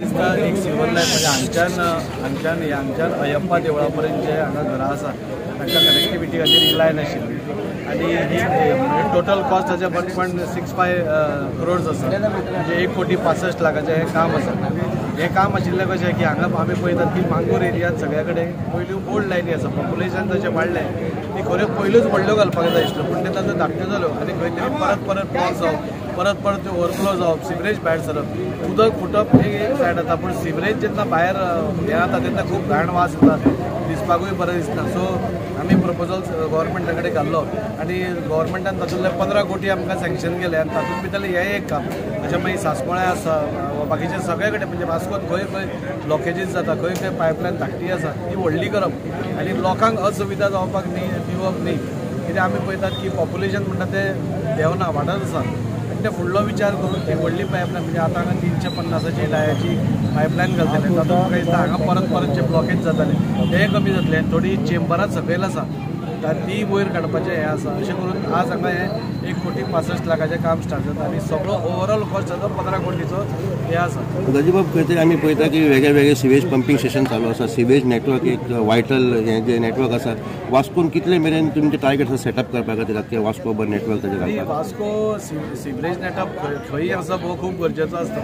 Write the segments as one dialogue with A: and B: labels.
A: एक silver line म्हणजे हांगच्यान अयप्पा देवळा पर्यंत जे हांगा घरां आसा तांकां कनेक्टिविटी खातीर लायन आशिल्ली आनी ही टोटल कॉस्ट ताचे 1.65 करोड्स आसा म्हणजे 1,65,00,000 हे काम आसा। हे काम आशिल्लें कशें की हांगा आमी पळयतात की मांगूर एरियांत सगळ्या कडेन पयल्यो ओल्ड लायनी आसा, पॉप्युलेशन तशें वाडलें ती खऱ्यो पयल्योच व्हडल्यो घालपाक जाय आशिल्ल्यो पूण ते तांचो धाकट्यो जाल्यो आनी खंय तरी परत ब्लॉक जावप परत ओवरफ्लो जावप सिवरेज भायर सरप उदक फुटप एक सायड जाता पूण सिवरेज जेन्ना भायर हें जाता तेन्ना खूब घाण वास येता दिसपाकूय बरें दिसना। सो आमी प्रपोजल्स गव्हर्मेंटा कडेन घाल्लो आनी गव्हर्मेंटान तातूंतले 15 कोटी आमकां सँक्शन केले आनी तातूंत भितरलें हें एक काम म्हणजे मागीर सांसकोळ्या आसा बाकीचे सगळे कडेन म्हणजे वास्कोत खंय खंय ब्लॉकेजीस जाता खंय खंय पायपलायन धाकटी आसा ती व्हडली करप आनी लोकांक असुविधा जावपाक दिवप न्ही कित्याक आमी पळयतात की पॉप्युलेशन म्हणटा तें देंवना वाडत आसा आनी ते फुडलो विचार करून ती व्हडली पायपलायन म्हणजे आतां हांगा 350 डायाची पायपलायन घालतले तातूंत म्हाका दिसता हांगा परत जे ब्लॉकेज जाताले ते कमी जातले थोडी चेंबरां सकयल आसा ती वयर काडपाचें हें आसा अशें करून आज हांगा हें 1,65,00,000 काम स्टार्ट जाता आनी सगळो ओवरऑल कॉस्ट जाता 15 कोटीचो हे आसा।
B: गजीबाब खंय तरी आमी पळयता की वेगळे वेगळे सिवेज पंपिंग स्टेशन चालू आसा सिवेज नेटवर्क एक वायटल हें जे नेटवर्क आसा वास्कोन कितले मेरेन तुमचे टार्गेट आसा सेटअप करपा खातीर आख्खे वास्को बरें नेटवर्क ताजेर घालपाक?
A: वास्को सिवरेज नेटवर्क खंय आसा हो खूब गरजेचो आसता।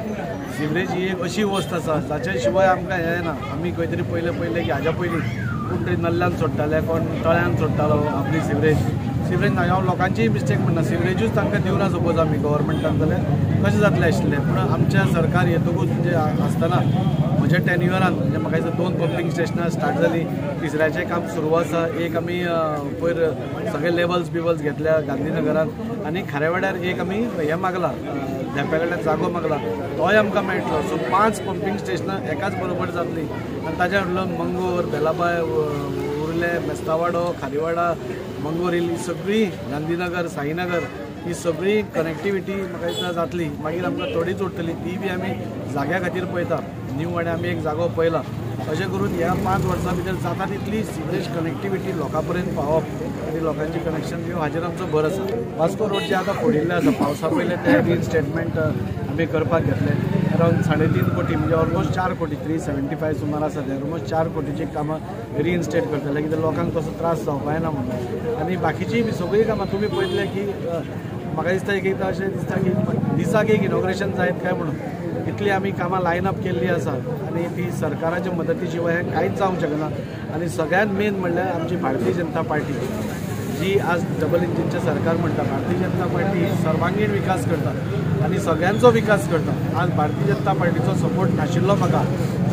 A: सिवरेज ही एक अशी वस्त आसा जाचे शिवाय आमकां हें ना आमी खंय तरी पयलें की हाज्या पयलीं कोण तरी नल्ल्यान सोडटाले कोण तळ्यान सोडटालो आपली सिवरेज ना हांव लोकांचीय मिस्टेक म्हणना सिवरेजूच तांकां दिवना सपोज आमी गव्हर्मेंटान जाल्यार कशें जातलें आशिल्लें पूण आमच्या सरकार येतकूच म्हणजे आसतना म्हज्या टेन्युअरान म्हणजे म्हाका दिसता 2 पंपिंग स्टेशनां स्टार्ट जालीं तिसऱ्याचें काम सुरू आसा एक आमी पयर सगळे लेवल्स घेतल्या गांधीनगरान आनी खारेवाड्यार एक आमी हें मागला धेप्या कडल्यान जागो मागला तोय आमकां मेळटलो सो 5 पंपिंग स्टेशनां एकाच बरोबर जातलीं आनी ताच्या फाटल्यान मंगूर बेलाबाय उरले मेस्तावाडो खारीवाडा मंगूर ही सगळी गांधीनगर साईनगर ही सगळी कनेक्टिविटी म्हाका दिसता जातली मागीर आमकां थोडीच उरतली ती बी आमी जाग्या खातीर पळयता न्यू वाड्यार आमी एक जागो पळयला अशें करून ह्या 5 वर्सां भितर जाता तितली सिवरेज कनेक्टिविटी लोकां पर्यंत पावप आनी लोकांची कनेक्शन दिवप हाचेर आमचो भर आसा। वास्को रोड जे आतां फोडिल्ले आसा पावसा पयलें ते रिइन्स्टेटमेंट आमी करपाक घेतले अरावंड 3.5 कोटी म्हणजे ऑलमोस्ट 4 कोटी 375 सुमार आसा ते ऑलमोस्ट 4 कोटीची कामां रिइन्स्टेट करतले कित्याक लोकांक तसो त्रास जावपाक येना म्हणून आनी बाकीचीय बी सगळीं कामां तुमी पळयतले की म्हाका दिसता एकदां अशें दिसता की दिसाक एक इनॉग्रेशन जायत काय म्हणून इतली आमी कामां लायन अप केल्ली आसा आनी ती सरकाराच्या मदती शिवाय हें कांयच जावंक शकना आनी सगळ्यात मेन म्हणल्यार आमची भारतीय जनता पार्टी जी आज डबल इंजिनचें सरकार म्हणटा भारतीय जनता पार्टी सर्वांगीण विकास करता आनी सगळ्यांचो विकास करता। आज भारतीय जनता पार्टीचो सपोर्ट नाशिल्लो म्हाका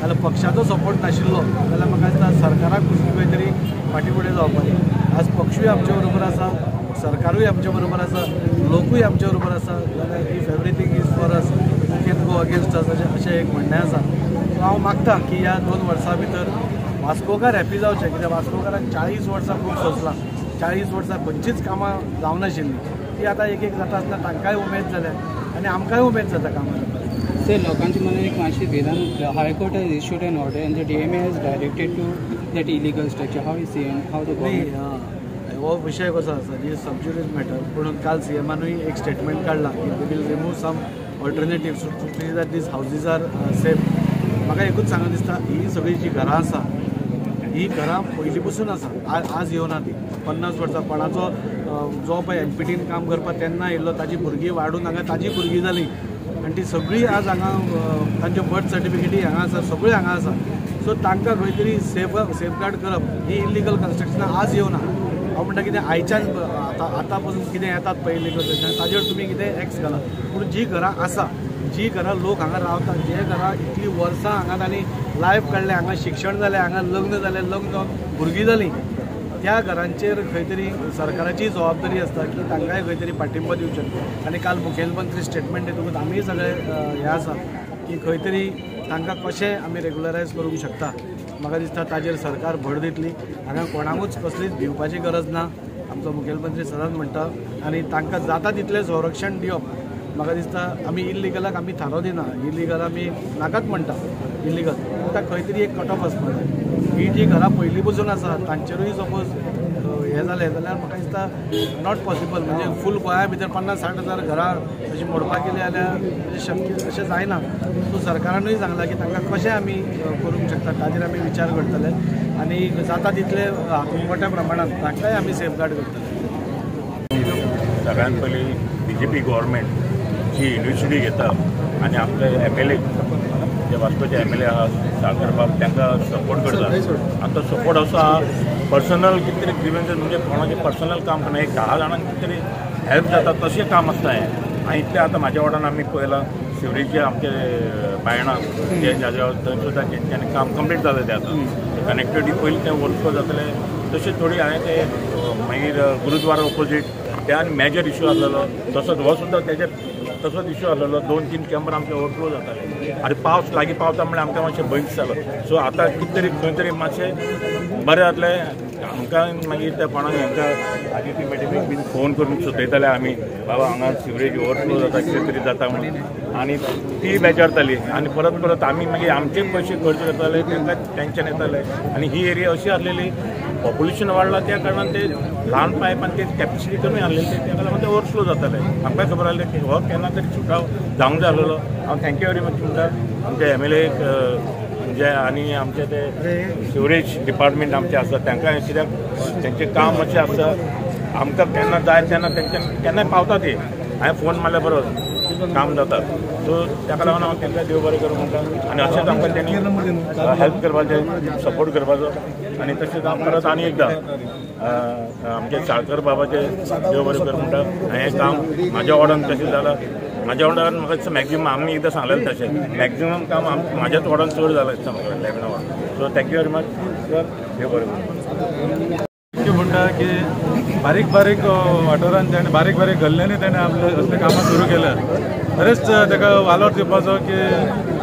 A: जाल्यार पक्षाचो सपोर्ट नाशिल्लो जाल्यार म्हाका दिसता सरकाराक खंय तरी फाटी फुडें जावपाची। आज पक्षूय आमचे बरोबर आसा सरकारूय आमचे बरोबर आसा लोकूय आमचे बरोबर आसा जाल्यार if everything is for us you can go against us अशें एक म्हणणें आसा। हांव मागता की ह्या 2 वर्सां भितर वास्कोकार हॅपी जावचे कित्याक वास्कोकारांक 40 वर्सां खूब सोंसलां 40 वर्सां खंयचीच कामां जावनाशिल्लीं ती आतां एक जाता आसतना तांकांय उमेद जाल्या आनी आमकांय उमेद जाता कामां करपाक।
C: सर लोकांच्या मनान एक मातशी भिरांत high court has issued an order and the DMA has directed to that illegal structure how you see and how the government
A: हो विशय कसो आसा ही सबज्युडिस मॅटर पूण काल CMानूय एक स्टेटमेंट काडला की they will remove some alternatives to see that these houses are safe. म्हाका एकूच सांगून दिसता ही सगळी जी घरां आसा ही घरां पयलीं पसून आसा आज येवना ती 50 वर्सां कोणाचो जो पळय MPTन काम करपा तेन्ना येयल्लो ताजी भुरगीं वाडून हांगा ताजी भुरगीं जालीं आनी ती सगळीं आज हांगा तांच्यो बर्थ सर्टिफिकेटी हांगा आसा सगळीं हांगा आसा सो तांकां खंय तरी सेफगार्ड करप ही इलिगल कन्स्ट्रक्शनां आज येवना। हांव म्हणटा कितें आयच्यान आतां पसून कितें येतात पळय इलिगल कन्स्ट्रक्शन ताजेर तुमी कितें एक्ट घाला पूण जी घरां आसा जी घरां लोक हांगा रावतात जे घरां इतलीं वर्सां हांगा तांणी लायफ काडलें हांगा शिक्षण जालें हांगा लग्न जालें लग्न भुरगीं जालीं त्या घरांचेर खंय तरी सरकाराची जबाबदारी आसता की तांकांय खंय तरी पाठिंबा दिवचें आनी काल मुखेलमंत्री स्टेटमेंट दितकूच आमी सगळे हे आसा की खंय तरी तांकां कशें आमी रेगुलरायज करूंक शकता म्हाका दिसता ताजेर सरकार भर दितली हांगा कोणाकूच कसलीच भिवपाची गरज ना आमचो मुखेलमंत्री सदांच म्हणटा आनी तांकां जाता तितलें संरक्षण दिवप म्हाका दिसता आमी इल्लिगलाक आमी थारो दिना इल्लिगल आमी नाकाच म्हणटा इल्लिगल ताका खंय तरी एक कट ऑफ आसपाक जाय ही जी घरां पयलीं पसून आसा तांचेरूय सपोज हे जालें जाल्यार म्हाका दिसता नॉट पॉसिबल. म्हणजे फूल गोंया भितर 50-60,000 घरां अशी मोडपाक गेली जाल्यार शक्य अशें जायना. सो सरकारानूय सांगलां की तांकां कशें आमी करूंक शकता ताजेर आमी विचार करतले आनी जाता तितले मोठ्या प्रमाणात तांकांय आमी सेफगार्ड करतले.
D: सगळ्यात पयलीं BJP गव्हर्मेंट जी इनिशिएटीव घेता आनी आपले MLA जे वास्कोचे MLA आहा साळकर बाब तांकां सपोर्ट करता. आतां सपोर्ट असो आहा पर्सनल कितें तरी ग्रिव्हन्सेस म्हणजे कोणाचें पर्सनल काम करना एक 10 जाणांक कितें तरी हेल्प जाता तशें काम आसता हें. आनी इतलें आतां म्हाज्या वाठारांत आमी पळयलां सिवरेजचे आमचे बायणां जे जाग्यार थंय सुद्दां तेंच्यांनी काम कंप्लीट जालें तें आतां कनेक्टिविटी पयलीं तें वर्क जातलें तशें थोडी हांवें तें मागीर गुरुद्वारा ऑपोजीट त्यान मेजर इश्यू आसलेलो तसोच हो सुद्दां तेजेर तसोच इश्यू आसलेलो 2-3 चेंबर आमचे ओवरफ्लो जाताले आनी पावस लागीं पावता म्हणल्यार आमकां मातशें भंय दिसतालो. सो आतां कितें तरी खंय तरी मातशें बरें जातलें. आमकां मागीर त्या कोणाक हांकां आदिती मॅडमीक बीन फोन करून सुचयताले आमी बाबा हांगा सिवरेज ओवरफ्लो जाता कितें तरी जाता म्हणून आनी ती बेजारताली आनी परत परत आमी मागीर आमचे पयशे खर्च करताले तांकां टेंशन येतालें. आनी ही एरिया अशी आसलेली पॉप्युलेशन वाडला त्या कारणान ते ल्हान पायप आनी ते कॅपेसिटी कमी आसलेली त्या कारणान ते ओवरफ्लो जाताले. आमकां खबर आसलें की हो केन्ना तरी सुटाव जावंक जाय आसलेलो. हांव थँक्यू व्हेरी मच म्हणटा आमचे MLA म्हणजे आनी आमचे ते सिवरेज डिपार्टमेंट आमचे आसा तांकां कित्याक तेंचें काम अशें आसता आमकां केन्ना जाय तेन्ना तेंच्यान केन्नाय पावता ती हांवें फोन मारल्यार बरो काम जाता. सो ताका लागून हांव तांकां देव बरें करूं म्हणटा आनी अशेंच आमकां तेणी हेल्प करपाचें सपोर्ट करपाचो. आनी तशेंच हांव परत आनी एकदां आमचे साळकर बाबाचे देव बरें कर म्हणटा. हें काम म्हाज्या वाड्यान तशें जालां. म्हाज्या वाड्यान म्हाका दिसता मॅक्झिमम आमी एकदां सांगलेलें तशें मॅक्झिमम काम म्हाज्याच वाड्यान चड जालां दिसता म्हाका 11 वार. So thank you very much sir देव बरें कर.
E: म्हणटा की बारीक बारीक वाठारांत ताणें बारीक बारीक गल्ल्यांनी ताणें आपले असले कामां सुरू केल्या. खरेंच ताका वालोर दिवपाचो की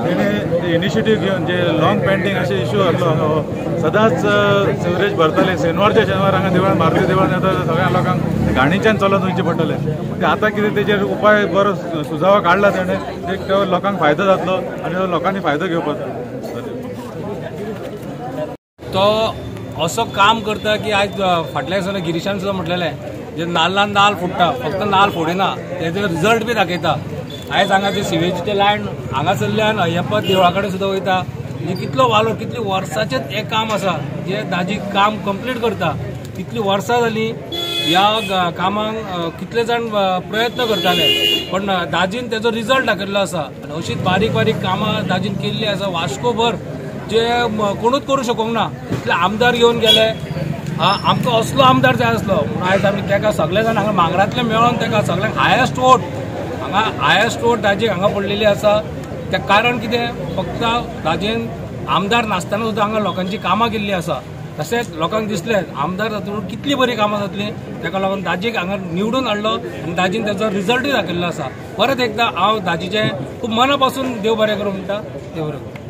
E: तेणी इनिशिएटीव घेवन जे लॉंग पेंडींग अशे इश्यू आसलो सदांच सिवरेज भरताले. शेनवारच्या शेनवार हांगा देवळान मारुती देवळान येता सगळ्या लोकांक घाणीच्यान चलत वयचें पडटलें. ते आतां कितें तेजेर उपाय बरो सुजावो काडला ताणें एक तो लोकांक फायदो जातलो आनी तो लोकांनी फायदो घेवपाचो.
F: तो असो काम करता की आयज फाटल्या दिसांनी गिरीशान सुद्दां म्हटलेलें जे नाल्लान नाल्ल फोडटा फक्त नाल्ल फोडिना तेजो रिजल्ट बी दाखयता. आयज हांगा जे सिवेजीचे लायन हांगासरल्यान अय्यप्पा देवळा कडेन सुद्दां वयता. म्हणजे कितलो वालोर कितली वर्साचेंच एक काम आसा जे दाजी काम कंप्लीट करता. कितली वर्सां जालीं ह्या कामाक कितले जाण प्रयत्न करताले पण दाजीन तेजो रिजल्ट दाखयल्लो आसा. आनी अशीच बारीक बारीक कामां दाजीन केल्ली आसा वास्कोभर जे कोणूच करूं शकूंक ना. इतले आमदार घेवन गेले आमकां असलो आमदार जाय आसलो म्हणून आयज आमी ताका सगळे जाण हांगा मांगरांतले मेळोन ताका सगळ्यांक हायेस्ट वोट हांगा हायेस्ट वोट दाजीक हांगा पडलेली आसा. तें कारण कितें फक्त दाजीन आमदार नासतना सुद्दां हांगा लोकांची कामां केल्ली आसा. तशेंच लोकांक दिसलें आमदार जातकीर कितली बरी कामां जातली ताका लागून दाजीक हांगा निवडून हाडलो आनी दाजीन तेजो रिजल्टूय दाखयल्लो आसा. परत एकदां हांव दाजीचें खूब मना पासून देव बरें करूं म्हणटा. देव बरें करूं.